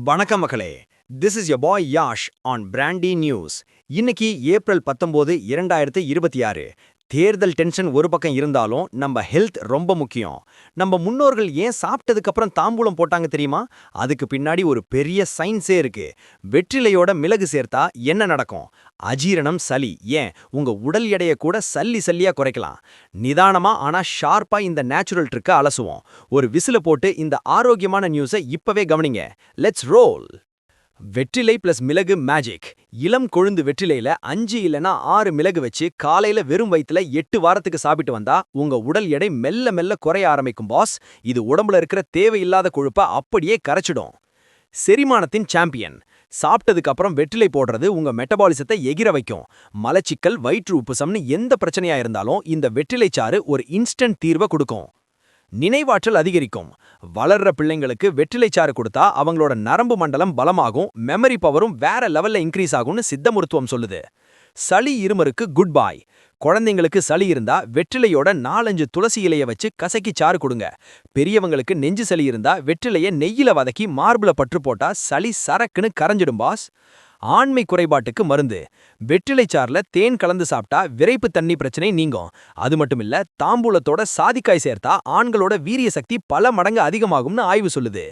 வணக்கம் மக்களே. This is your bye Yash on brandy news. இன்னைக்கு ஏப்ரல் 19, 2026. தேர்தல் டென்ஷன் ஒரு பக்கம் இருந்தாலும் நம்ம ஹெல்த் ரொம்ப முக்கியம். நம்ம முன்னோர்கள் ஏன் சாப்பிட்டதுக்கு அப்புறம் தாம்பூலம் போட்டாங்க தெரியுமா? அதுக்கு பின்னாடி ஒரு பெரிய சயின்ஸே இருக்கு. வெற்றிலையோட மிளகு சேர்த்தா என்ன நடக்கும்? அஜீரணம், சளி, ஏன் உங்க உடல் எடையை கூட சல்லியா குறைக்கலாம். நிதானமா ஆனா ஷார்ப்பா இந்த நேச்சுரல் ட்ரிக்க அலசுவோம். ஒரு விசில போட்டு இந்த ஆரோக்கியமான நியூஸை இப்பவே கவனிங்க. Let's role. வெற்றிலை பிளஸ் மிளகு மேஜிக். இளம் கொழுந்து வெற்றிலையில 5 இல்லனா 6 மிளகு வச்சு காலையில வெறும் வயித்துல 8 வாரத்துக்கு சாப்பிட்டு வந்தா உங்க உடல் எடை மெல்ல மெல்ல குறைய ஆரம்பிக்கும் பாஸ். இது உடம்புல இருக்கிற தேவையில்லாத கொழுப்பை அப்படியே கரைச்சிடும். செரிமானத்தின் சாம்பியன். சாப்பிட்டதுக்கு அப்புறம் வெற்றிலை போடுறது உங்க மெட்டபாலிசத்தை எகிர வைக்கும். மலச்சிக்கல், வயிற்று உப்புசம்னு எந்த பிரச்சனையா இருந்தாலும் இந்த வெற்றிலை சாறு ஒரு இன்ஸ்டன்ட் தீர்வை கொடுக்கும். நினைவாற்றல் அதிகரிக்கும். வளர்ற பிள்ளைங்களுக்கு வெற்றிலை சாறு கொடுத்தா அவங்களோட நரம்பு மண்டலம் பலமாகும், மெமரி பவரும் வேற லெவல்ல இன்க்ரீஸ் ஆகும்னு சித்த மருத்துவம் சொல்லுது. சளி இருமருக்கு குட் பாய். குழந்தைங்களுக்கு சளி இருந்தா வெற்றிலையோட 4-5 துளசி இலைய வச்சு கசக்கி சாறு கொடுங்க. பெரியவங்களுக்கு நெஞ்சு சளி இருந்தா வெற்றிலைய நெய்யில வதக்கி மார்புல பற்று போட்டா சளி சரக்குன்னு கரைஞ்சிடும் பாஸ். ஆண்மை குறைபாட்டுக்கு மருந்து. வெற்றிலை சாறுல தேன் கலந்து சாப்பிட்டா விரைப்பு தண்ணி பிரச்சனை நீங்கும். அது மட்டும் இல்ல, தாம்பூலத்தோட சாதிக்காய் சேர்த்தா ஆண்களோட வீரிய சக்தி பல மடங்கு அதிகமாகும்னு ஆய்வு சொல்லுது.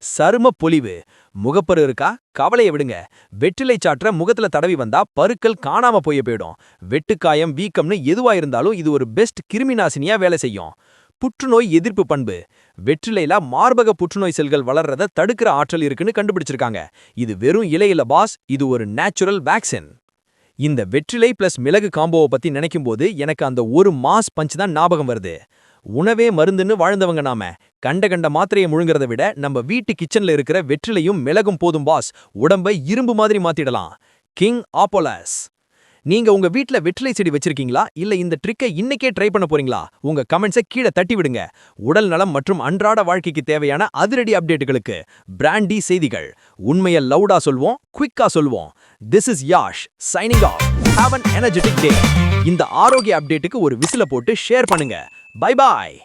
சரும பொலிவு. முகப்பரு இருக்கா? கவலையை விடுங்க. வெற்றிலை சாற்ற முகத்துல தடவி வந்தா பருக்கள் காணாம போயிடும். வெட்டுக்காயம், வீக்கம்னு எதுவா இருந்தாலும் இது ஒரு பெஸ்ட் கிருமிநாசினியா வேலை செய்யும். புற்றுநோய் எதிர்ப்பு பண்பு. வெற்றிலையில மார்பக புற்றுநோய் செல்கள் வளர்றத தடுக்கிற ஆற்றல் இருக்குன்னு கண்டுபிடிச்சிருக்காங்க. இது வெறும் இலையில பாஸ், இது ஒரு நேச்சுரல் வேக்சின். இந்த வெற்றிலை பிளஸ் மிளகு காம்போவை பத்தி நினைக்கும் போது எனக்கு அந்த ஒரு மாஸ் பஞ்ச் தான் ஞாபகம் வருது. உணவே மருந்துன்னு வாழ்ந்தவங்க நாம. கண்ட மாத்திரையை முழுங்குறத விட நம்ம வீட்டு கிச்சன்ல இருக்கிற வெற்றிலையும் மிளகும் போதும் பாஸ், உடம்பை இரும்பு மாதிரி மாத்திடலாம். கிங் ஆப்போலஸ். நீங்க உங்க வீட்ல வெற்றிலை செடி வச்சிருக்கீங்களா? இல்ல இந்த ட்ரிக்கை இன்னைக்கே ட்ரை பண்ண போறீங்களா? உங்க கமெண்ட்ஸை கீழே தட்டி விடுங்க. உடல் நலம் மற்றும் அன்றாட வாழ்க்கைக்கு தேவையான அதிரடி அப்டேட்டுகளுக்கு பிராண்டி செய்திகள். உண்மையை லவுடா சொல்வோம், குவிக்கா சொல்வோம். This is Yash signing off. Have an energetic day. இந்த ஆரோக்கிய அப்டேட்டுக்கு ஒரு விசில போட்டு ஷேர் பண்ணுங்க. பை பாய்.